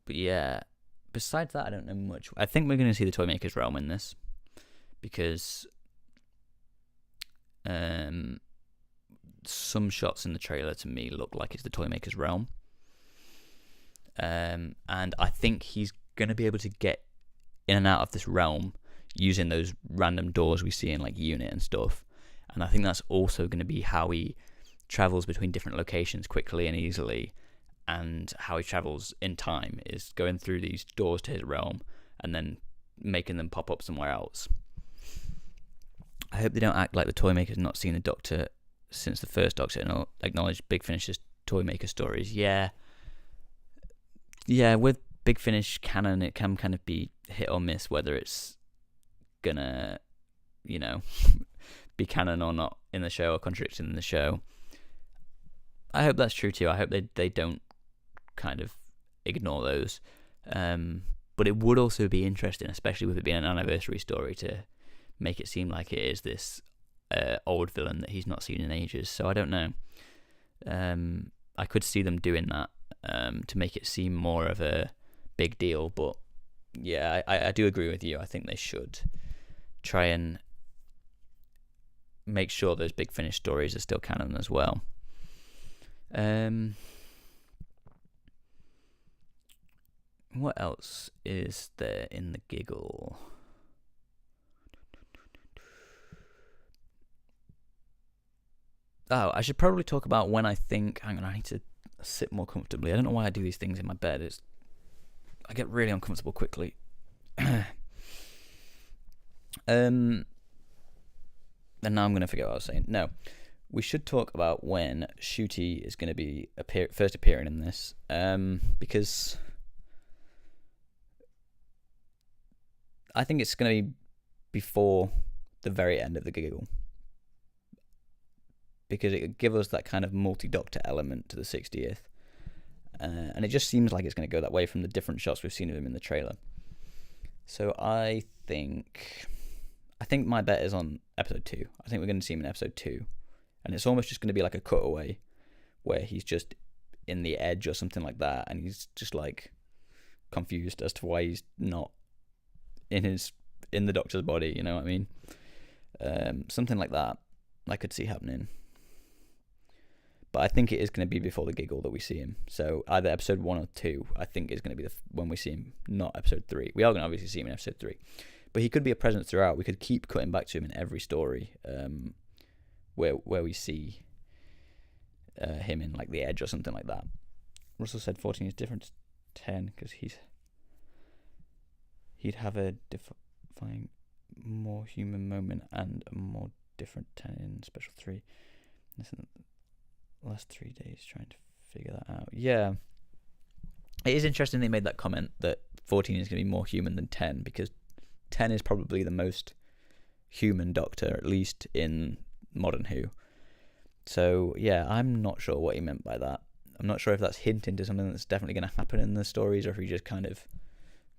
yeah, besides that, I don't know much. I think we're going to see the Toymaker's Realm in this, because some shots in the trailer to me look like it's the Toymaker's Realm. And I think he's going to be able to get in and out of this realm using those random doors we see in like Unit and stuff. And I think that's also going to be how he travels between different locations quickly and easily, and how he travels in time is going through these doors to his realm and then making them pop up somewhere else. I hope they don't act like the toy maker's not seen the Doctor since the first Doctor and acknowledge Big Finish's toy maker stories. Yeah, with Big Finish canon, it can kind of be hit or miss whether it's gonna, be canon or not in the show or contradicted in the show. I hope that's true too. I hope they don't kind of ignore those. But it would also be interesting, especially with it being an anniversary story, to make it seem like it is this old villain that he's not seen in ages. So I don't know. I could see them doing that to make it seem more of a big deal. But yeah, I do agree with you. I think they should try and make sure those Big Finish stories are still canon as well. What else is there in the giggle? Oh, I should probably talk about when I think... Hang on, I need to sit more comfortably. I don't know why I do these things in my bed. I get really uncomfortable quickly. And now I'm going to forget what I was saying. No, we should talk about when Ncuti is going to be first appearing in this. Because I think it's going to be before the very end of the giggle. Because it would give us that kind of multi-Doctor element to the 60th. And it just seems like it's going to go that way from the different shots we've seen of him in the trailer. So I think my bet is on episode 2. I think we're going to see him in episode 2. And it's almost just going to be like a cutaway where he's just in the edge or something like that. And he's just like confused as to why he's not in the Doctor's body. You know what I mean? Something like that I could see happening. But I think it is going to be before the giggle that we see him. So either episode 1 or 2, I think, is going to be when we see him, not episode 3. We are going to obviously see him in episode 3. But he could be a presence throughout. We could keep cutting back to him in every story where we see him in like the Edge or something like that. Russell said 14 is different to 10 because he'd have a defying more human moment and a more different 10 in special 3. Listen, last 3 days trying to figure that out. Yeah, it is interesting they made that comment that 14 is going to be more human than 10, because 10 is probably the most human Doctor, at least in modern Who. So yeah, I'm not sure what he meant by that. I'm not sure if that's hinting to something that's definitely going to happen in the stories, or if he just kind of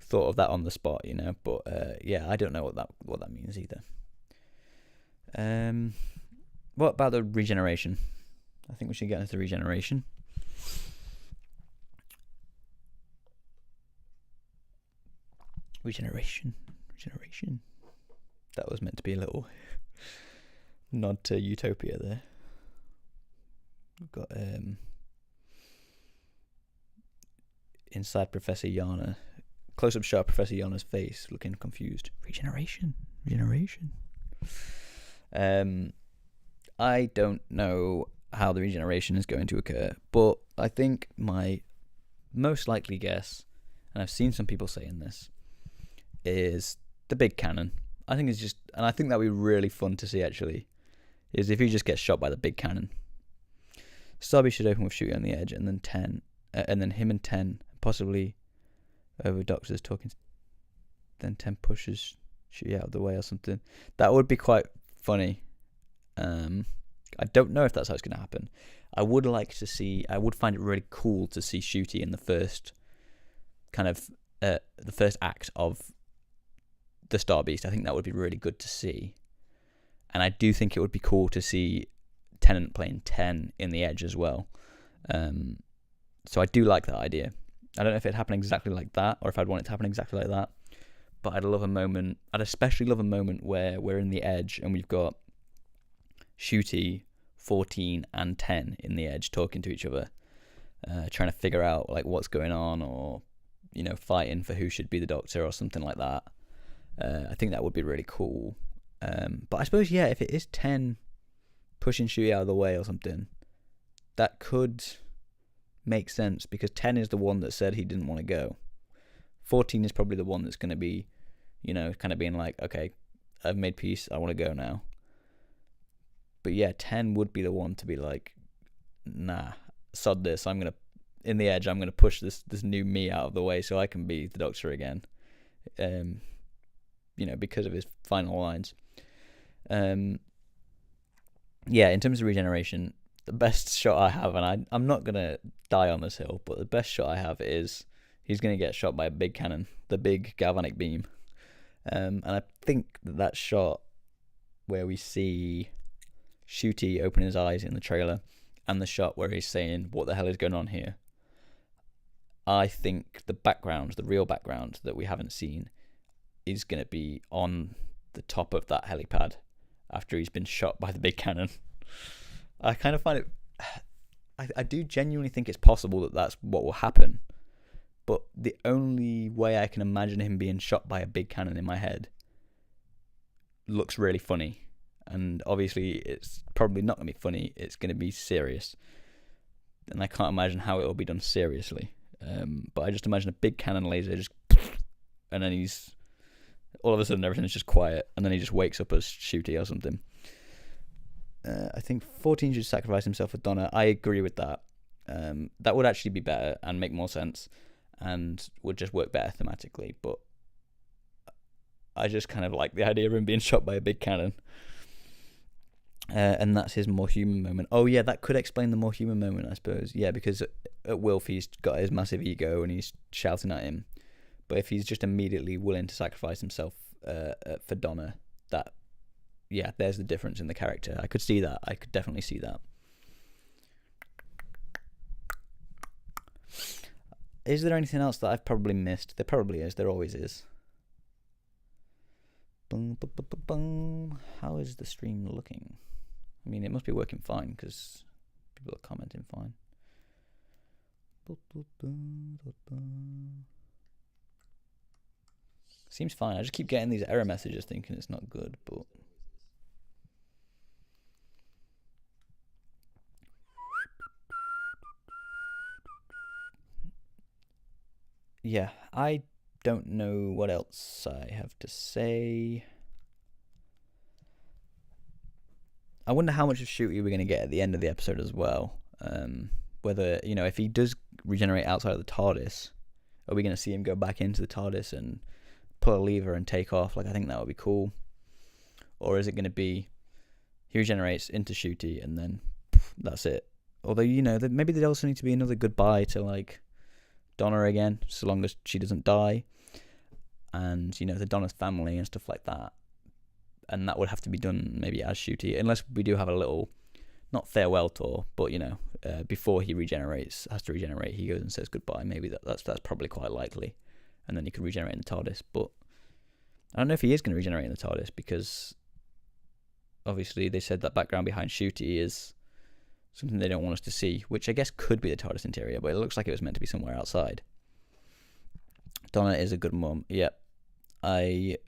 thought of that on the spot, But yeah, I don't know what that means either. What about the regeneration? I think we should get into the regeneration. Regeneration. That was meant to be a little nod to Utopia there. We've got inside Professor Yana, close-up shot of Professor Yana's face, looking confused. Regeneration. I don't know how the regeneration is going to occur, but I think my most likely guess, and I've seen some people saying this, is the big cannon. I think it's just, and I think that would be really fun to see actually, is if he just gets shot by the big cannon. Starbase should open with Ncuti on the edge, and then 10, and then him and 10 possibly over Doctors talking. Then 10 pushes Ncuti out of the way or something. That would be quite funny. I don't know if that's how it's going to happen. I would find it really cool to see Ncuti in the first kind of the first act of the Starbeast. I think that would be really good to see. And I do think it would be cool to see Tennant playing 10 in the Edge as well. So I do like that idea. I don't know if it'd happen exactly like that, or if I'd want it to happen exactly like that. But I'd especially love a moment where we're in the Edge and we've got Ncuti, 14 and 10 in the Edge talking to each other, trying to figure out like what's going on, or fighting for who should be the Doctor or something like that. I think that would be really cool. But I suppose, yeah, if it is 10 pushing Ncuti out of the way or something, that could make sense, because 10 is the one that said he didn't want to go. 14 is probably the one that's going to be kind of being like, okay, I've made peace, I want to go now. But yeah, 10 would be the one to be like, nah, sod this, I'm going to, in the Edge, I'm going to push this new me out of the way so I can be the Doctor again. Because of his final lines. Yeah, in terms of regeneration, the best shot I have, and I'm not going to die on this hill, but the best shot I have is he's going to get shot by a big cannon, the big galvanic beam. And I think that shot where we see Ncuti open his eyes in the trailer, and the shot where he's saying, what the hell is going on here? I think the real background that we haven't seen, is going to be on the top of that helipad after he's been shot by the big cannon. I kind of find it... I do genuinely think it's possible that that's what will happen, but the only way I can imagine him being shot by a big cannon in my head looks really funny. And obviously it's probably not going to be funny, it's going to be serious. And I can't imagine how it will be done seriously. But I just imagine a big cannon laser just... and then he's... all of a sudden everything is just quiet, and then he just wakes up as Ncuti or something. I think 14 should sacrifice himself for Donna. I agree with that. That would actually be better and make more sense, and would just work better thematically. But I just kind of like the idea of him being shot by a big cannon. And that's his more human moment. Oh yeah, that could explain the more human moment, I suppose. Yeah, because at Wilf he's got his massive ego and he's shouting at him. But if he's just immediately willing to sacrifice himself for Donna, there's the difference in the character. I could see that. I could definitely see that. Is there anything else that I've probably missed? There probably is. There always is. How is the stream looking? I mean, it must be working fine because people are commenting fine. Seems fine. I just keep getting these error messages thinking it's not good, but... yeah, I don't know what else I have to say. I wonder how much of Ncuti we're going to get at the end of the episode as well. Whether, if he does regenerate outside of the TARDIS, are we going to see him go back into the TARDIS and pull a lever and take off? Like, I think that would be cool. Or is it going to be he regenerates into Ncuti and then that's it? Although, maybe there'd also need to be another goodbye to, like, Donna again, so long as she doesn't die. And, the Donna's family and stuff like that. And that would have to be done maybe as Ncuti, unless we do have a little, not farewell tour, but, before he has to regenerate, he goes and says goodbye. Maybe that's probably quite likely. And then he could regenerate in the TARDIS. But I don't know if he is going to regenerate in the TARDIS, because obviously they said that background behind Ncuti is something they don't want us to see, which I guess could be the TARDIS interior, but it looks like it was meant to be somewhere outside. Donna is a good mum. Yep. I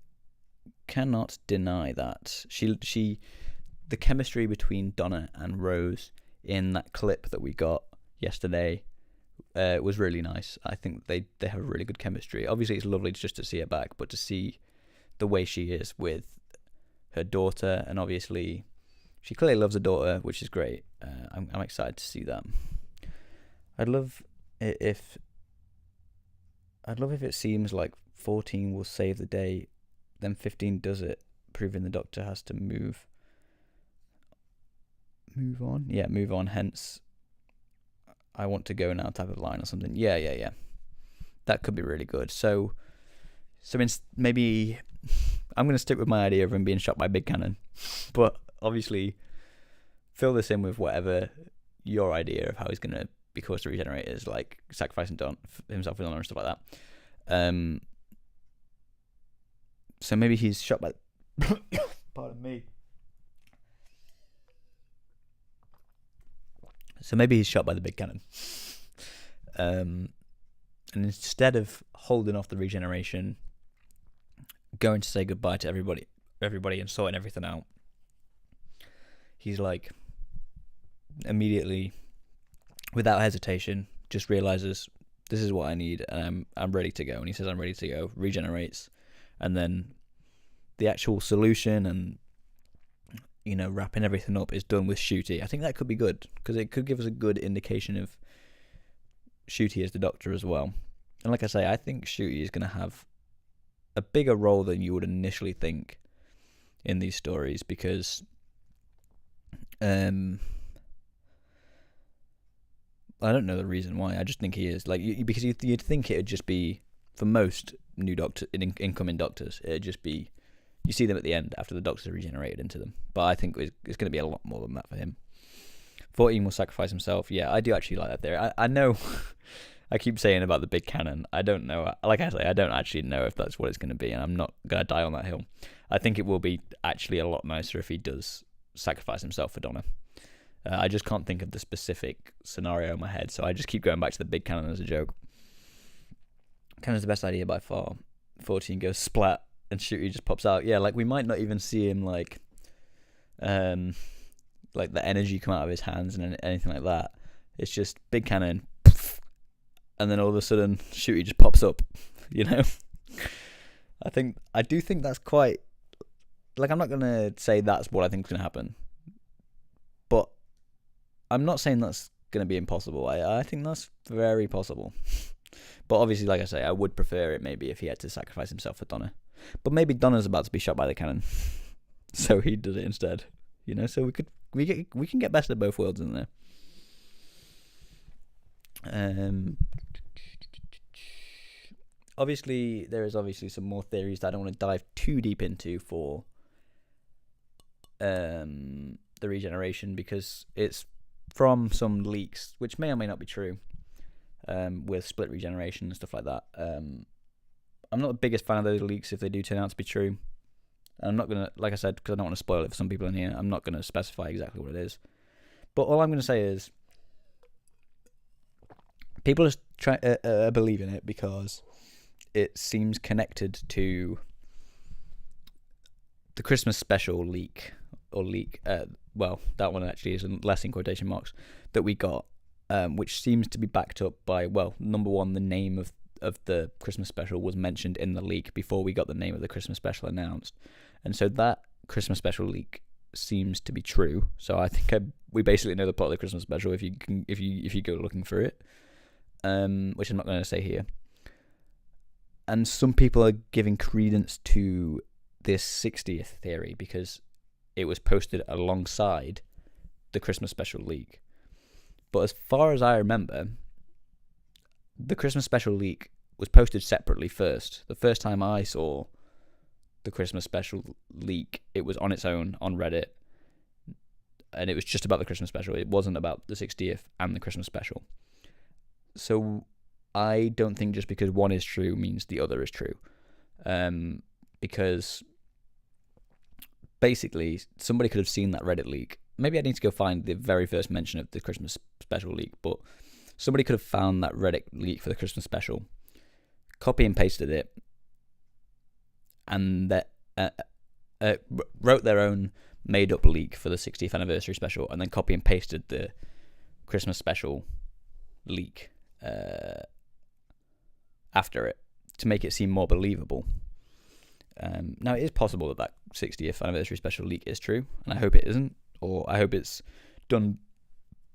cannot deny that. The chemistry between Donna and Rose in that clip that we got yesterday was really nice. I think they have really good chemistry. Obviously, it's lovely just to see her back, but to see the way she is with her daughter, and obviously she clearly loves her daughter, which is great. I'm excited to see that. I'd love if it seems like 14 will save the day, then 15 does it, proving the Doctor has to move on. Yeah, move on. Hence, I want to go now type of line or something. Yeah. That could be really good. So maybe I'm going to stick with my idea of him being shot by a big cannon, but obviously fill this in with whatever your idea of how he's going to be caused to regenerate is, like sacrificing himself for Donna and stuff like that. So maybe he's shot by... Pardon me. So maybe he's shot by the big cannon. And instead of holding off the regeneration, going to say goodbye to everybody and sorting everything out, he's like, immediately, without hesitation, just realizes this is what I need and I'm ready to go. And he says, I'm ready to go, regenerates, and then the actual solution and, you know, wrapping everything up is done with Ncuti. I think that could be good, because it could give us a good indication of Ncuti as the Doctor as well. And like I say, I think Ncuti is going to have a bigger role than you would initially think in these stories, because I don't know the reason why. I just think he is, like, because you'd think it would just be, for most new incoming Doctors, it'd just be, you see them at the end after the Doctors are regenerated into them. But I think it's going to be a lot more than that for him. 14 will sacrifice himself. Yeah, I do actually like that theory. I know I keep saying about the big cannon. I don't know. Like I say, I don't actually know if that's what it's going to be, and I'm not going to die on that hill. I think it will be actually a lot nicer if he does sacrifice himself for Donna. I just can't think of the specific scenario in my head, so I just keep going back to the big cannon as a joke. Cannon's the best idea by far. 14 goes splat, and Ncuti just pops out. Yeah, like, we might not even see him, like the energy come out of his hands and anything like that. It's just big cannon, and then all of a sudden Ncuti just pops up, you know. I do think that's quite, like, I'm not gonna say that's what I think is gonna happen, but I'm not saying that's gonna be impossible. I think that's very possible. But obviously, like I say, I would prefer it maybe if he had to sacrifice himself for Donna. But maybe Donna's about to be shot by the cannon, so he does it instead. You know, so we can get best of both worlds in there. Obviously, there is some more theories that I don't want to dive too deep into for the regeneration, because it's from some leaks, which may or may not be true, with split regeneration and stuff like that. I'm not the biggest fan of those leaks if they do turn out to be true. I'm not going to, like I said, because I don't want to spoil it for some people in here, I'm not going to specify exactly what it is. But all I'm going to say is, people are believing it because it seems connected to the Christmas special leak, well, that one actually is less in quotation marks, that we got, which seems to be backed up by, well, number one, the name of the Christmas special was mentioned in the leak before we got the name of the Christmas special announced. And so that Christmas special leak seems to be true. So I think we basically know the plot of the Christmas special if you go looking for it, which I'm not going to say here. And some people are giving credence to this 60th theory because it was posted alongside the Christmas special leak. But as far as I remember, the Christmas special leak was posted separately first. The first time I saw the Christmas special leak, it was on its own on Reddit, and it was just about the Christmas special. It wasn't about the 60th and the Christmas special. So I don't think just because one is true means the other is true. Because basically somebody could have seen that Reddit leak. Maybe I need to go find the very first mention of the Christmas special leak, but somebody could have found that Reddit leak for the Christmas special, copy and pasted it, and wrote their own made-up leak for the 60th anniversary special, and then copy and pasted the Christmas special leak after it to make it seem more believable. Now, it is possible that 60th anniversary special leak is true, and I hope it isn't, or I hope it's done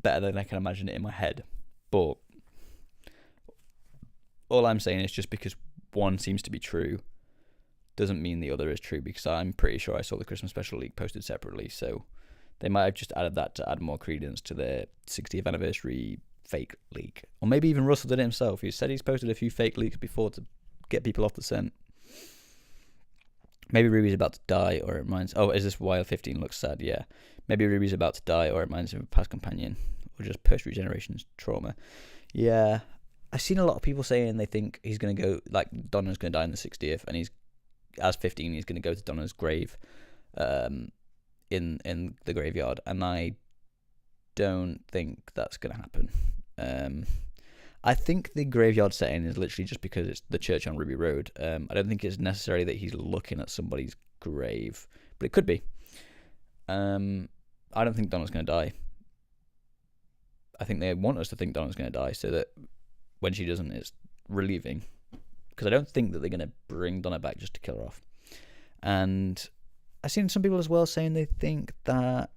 better than I can imagine it in my head. But all I'm saying is just because one seems to be true doesn't mean the other is true, because I'm pretty sure I saw the Christmas special leak posted separately, so they might have just added that to add more credence to their 60th anniversary fake leak. Or maybe even Russell did it himself. He said he's posted a few fake leaks before to get people off the scent. Maybe Ruby's about to die, or it reminds... Oh, is this why 15 looks sad? Yeah. Maybe Ruby's about to die, or it reminds him of a past companion, or just post-regeneration's trauma. Yeah. I've seen a lot of people saying they think he's going to go... Like, Donna's going to die in the 60th, and as 15, he's going to go to Donna's grave in the graveyard, and I don't think that's going to happen. I think the graveyard setting is literally just because it's the church on Ruby Road. I don't think it's necessarily that he's looking at somebody's grave, but it could be. I don't think Donna's going to die. I think they want us to think Donna's going to die so that when she doesn't, it's relieving. because I don't think that they're going to bring Donna back just to kill her off. And I've seen some people as well saying they think that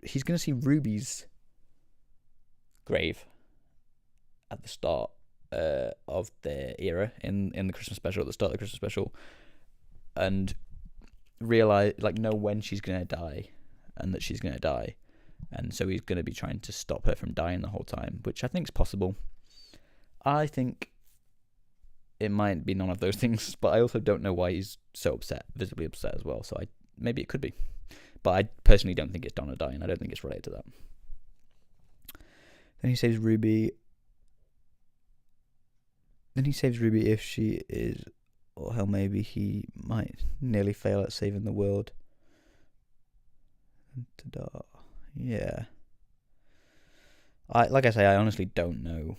he's going to see Ruby's grave at the start of their era in the Christmas special, at the start of the Christmas special, and know when she's going to die and that she's going to die. And so he's going to be trying to stop her from dying the whole time, which I think is possible. I think it might be none of those things, but I also don't know why he's so upset, visibly upset as well. So maybe it could be. But I personally don't think it's Donna dying. I don't think it's related to that. Then he saves Ruby. If she is, or hell, maybe he might nearly fail at saving the world. Ta-da. Yeah. I honestly don't know.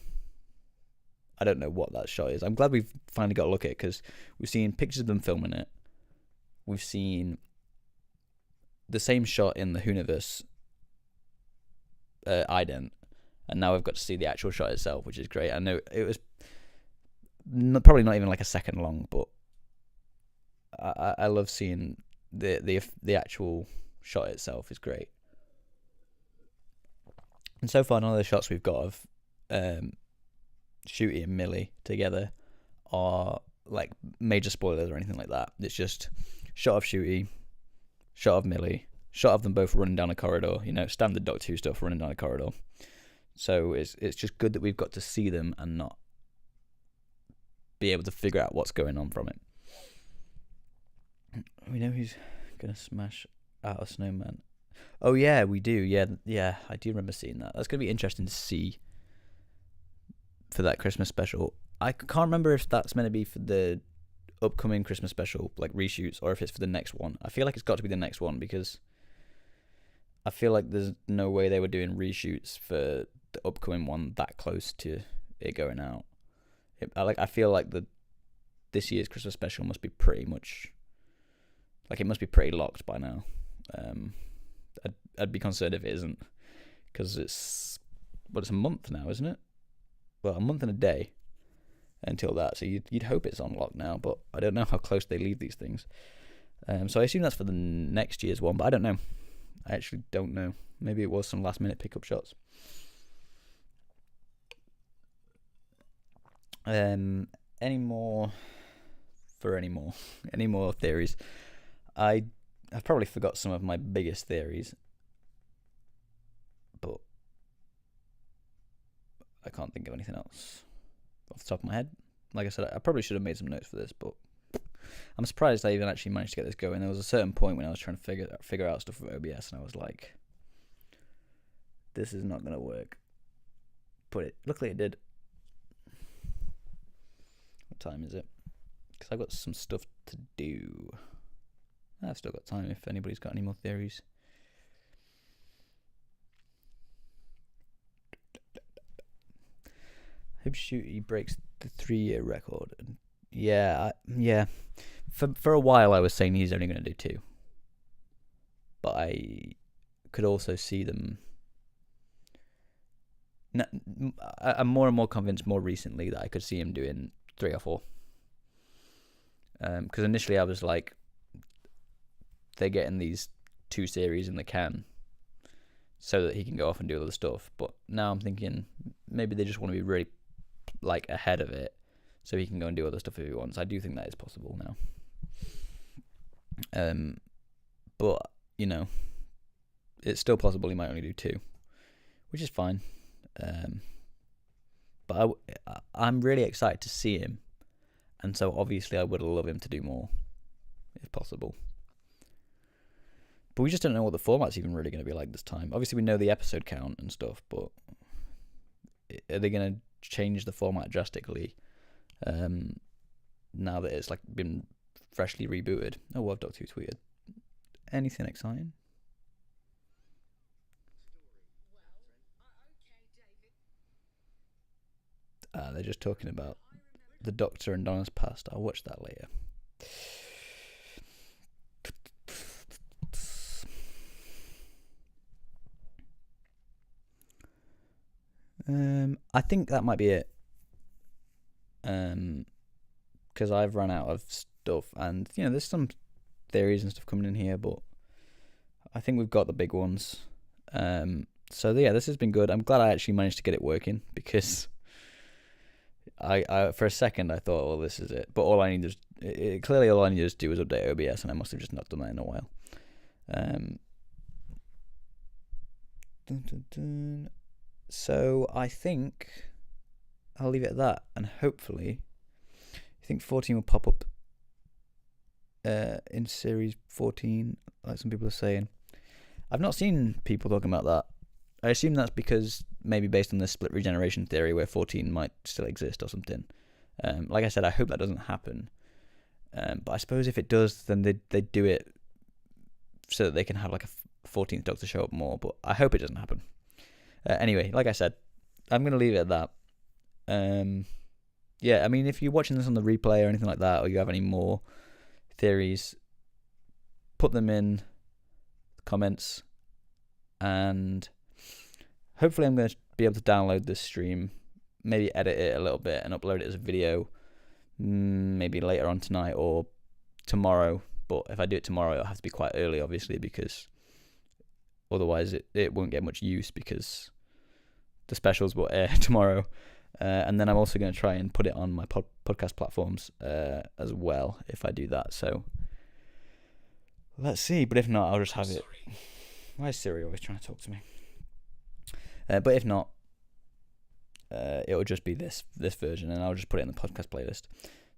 I don't know what that shot is. I'm glad we've finally got a look at it, because we've seen pictures of them filming it. We've seen the same shot in the Hooniverse ident, and now we've got to see the actual shot itself, which is great. I know it was probably not even like a second long, but I love seeing the actual shot itself is great. And so far, none of the shots we've got of Ncuti and Millie together are like major spoilers or anything like that. It's just shot of Ncuti, shot of Millie, shot of them both running down a corridor. Standard Doctor Who stuff, running down a corridor. So it's just good that we've got to see them and not be able to figure out what's going on from it. We know who's gonna smash out a snowman. Oh yeah, we do. Yeah, I do remember seeing that. That's gonna be interesting to see for that Christmas special. I can't remember if that's meant to be for the upcoming Christmas special, like reshoots, or if it's for the next one. I feel like it's got to be the next one, because I feel like there's no way they were doing reshoots for the upcoming one that close to it going out. I feel like this year's Christmas special must be pretty much, like, it must be pretty locked by now. I'd be concerned if it isn't, because it's a month now, isn't it? Well, a month and a day until that, so you'd hope it's on lock now, but I don't know how close they leave these things. So I assume that's for the next year's one, but I don't know. I actually don't know. Maybe it was some last minute pickup shots. Any more theories? I've probably forgot some of my biggest theories, but I can't think of anything else off the top of my head. Like I said, I probably should have made some notes for this, but I'm surprised I even actually managed to get this going. There was a certain point when I was trying to figure out stuff with OBS, and I was like, this is not going to work. But luckily it did. What time is it? Because I've got some stuff to do. I've still got time if anybody's got any more theories. Hope Ncuti breaks the 3-year record. Yeah. For a while I was saying he's only going to do 2. But I could also see them... I'm more and more convinced more recently that I could see him doing 3 or 4. Because initially I was like, they're getting these 2 series in the can so that he can go off and do other stuff. But now I'm thinking maybe they just want to be really like ahead of it so he can go and do other stuff if he wants. I do think that is possible now. But it's still possible he might only do 2, which is fine. But I'm really excited to see him, and so obviously I would love him to do more if possible. But we just don't know what the format's even really going to be like this time. Obviously we know the episode count and stuff, but are they going to change the format drastically now that it's like been freshly rebooted? Oh, what have Doctor Who tweeted? Anything exciting? They're just talking about the Doctor and Donna's past. I'll watch that later. I think that might be it. because I've run out of stuff, and there's some theories and stuff coming in here, but I think we've got the big ones. So yeah, this has been good. I'm glad I actually managed to get it working, because I for a second I thought, well, this is it, but all I need is clearly all I need to do is update OBS, and I must have just not done that in a while. So I think I'll leave it at that, and hopefully I think 14 will pop up in series 14, like some people are saying. I've not seen people talking about that. I assume that's because maybe based on the split regeneration theory where 14 might still exist or something. Like I said, I hope that doesn't happen. But I suppose if it does, then they do it so that they can have like a 14th Doctor show up more. But I hope it doesn't happen. Anyway, like I said, I'm going to leave it at that. Yeah, I mean, if you're watching this on the replay or anything like that, or you have any more theories, put them in the comments, and hopefully I'm going to be able to download this stream, maybe edit it a little bit and upload it as a video, maybe later on tonight or tomorrow. But if I do it tomorrow, it'll have to be quite early, obviously, because otherwise it won't get much use, because the specials will air tomorrow. And then I'm also going to try and put it on my podcast platforms as well if I do that. So let's see. But if not, I'll just have it. Why is Siri always trying to talk to me? But if not, it'll just be this version, and I'll just put it in the podcast playlist.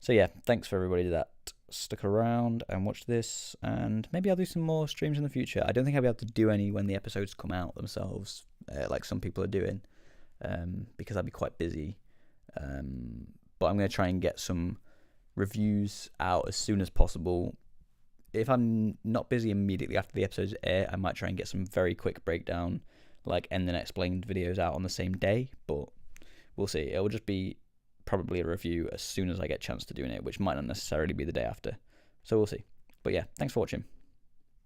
So yeah, thanks for everybody that stuck around and watched this, and maybe I'll do some more streams in the future. I don't think I'll be able to do any when the episodes come out themselves, like some people are doing. Because I'd be quite busy, but I'm going to try and get some reviews out as soon as possible. If I'm not busy immediately after the episodes air, I might try and get some very quick breakdown, like End and Explained videos out on the same day, but we'll see. It will just be probably a review as soon as I get a chance to doing it, which might not necessarily be the day after, so we'll see. But yeah, thanks for watching.